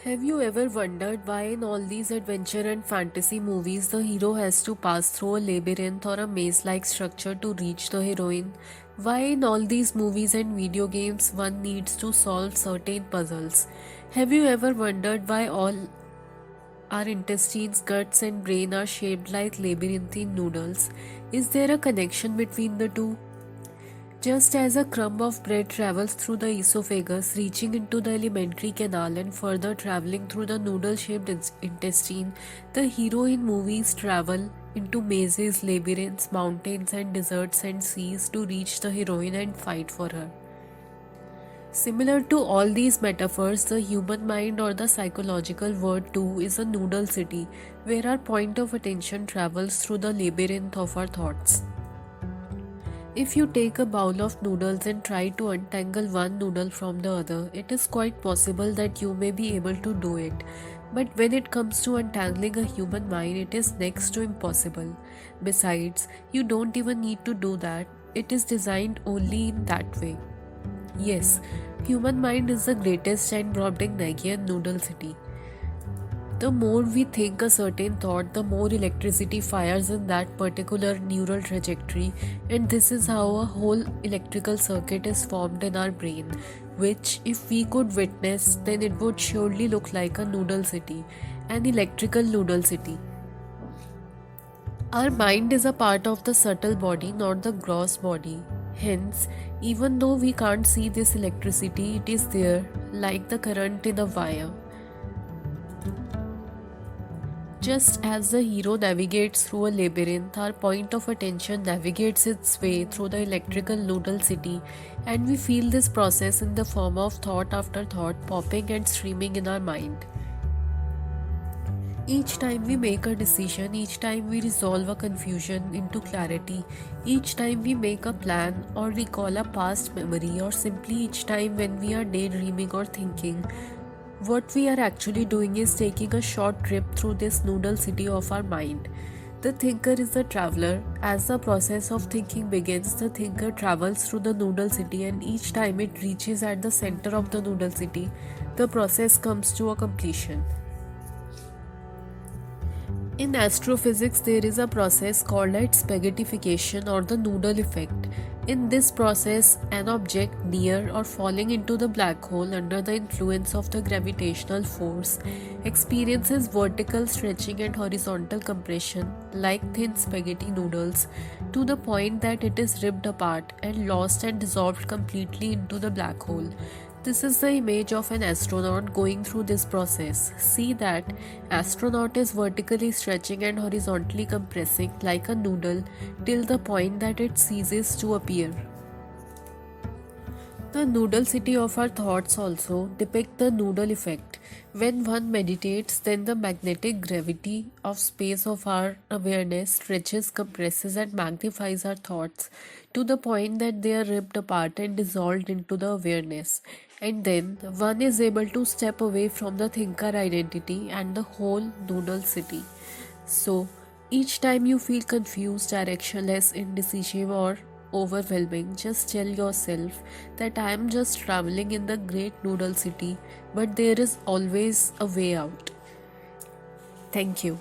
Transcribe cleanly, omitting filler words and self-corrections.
Have you ever wondered why in all these adventure and fantasy movies the hero has to pass through a labyrinth or a maze-like structure to reach the heroine? Why in all these movies and video games one needs to solve certain puzzles? Have you ever wondered why all our intestines, guts and brain are shaped like labyrinthine noodles? Is there a connection between the two? Just as a crumb of bread travels through the esophagus, reaching into the alimentary canal and further traveling through the noodle shaped intestine, the hero in movies travel into mazes, labyrinths, mountains, and deserts and seas to reach the heroine and fight for her. Similar to all these metaphors, the human mind or the psychological word too is a noodle city where our point of attention travels through the labyrinth of our thoughts. If you take a bowl of noodles and try to untangle one noodle from the other, it is quite possible that you may be able to do it. But when it comes to untangling a human mind, it is next to impossible. Besides, you don't even need to do that. It is designed only in that way. Yes, human mind is the greatest and Brobdingnagian noodle city. The more we think a certain thought, the more electricity fires in that particular neural trajectory, and this is how a whole electrical circuit is formed in our brain, which, if we could witness, then it would surely look like a noodle city, an electrical noodle city. Our mind is a part of the subtle body, not the gross body. Hence, even though we can't see this electricity, it is there, like the current in a wire. Just as the hero navigates through a labyrinth, our point of attention navigates its way through the electrical noodle city, and we feel this process in the form of thought after thought popping and streaming in our mind. Each time we make a decision, each time we resolve a confusion into clarity, each time we make a plan or recall a past memory, or simply each time when we are daydreaming or thinking, what we are actually doing is taking a short trip through this noodle city of our mind. The thinker is the traveler. As the process of thinking begins, the thinker travels through the noodle city, and each time it reaches at the center of the noodle city, the process comes to a completion. In astrophysics, there is a process called spaghettification or the noodle effect. In this process, an object near or falling into the black hole under the influence of the gravitational force experiences vertical stretching and horizontal compression like thin spaghetti noodles to the point that it is ripped apart and lost and dissolved completely into the black hole. This is the image of an astronaut going through this process. See that astronaut is vertically stretching and horizontally compressing like a noodle till the point that it ceases to appear. The noodle city of our thoughts also depict the noodle effect. When one meditates, then the magnetic gravity of space of our awareness stretches, compresses and magnifies our thoughts to the point that they are ripped apart and dissolved into the awareness. And then one is able to step away from the thinker identity and the whole noodle city. So, each time you feel confused, directionless, indecisive or overwhelming, just tell yourself that I am just traveling in the great noodle city, but there is always a way out. Thank you.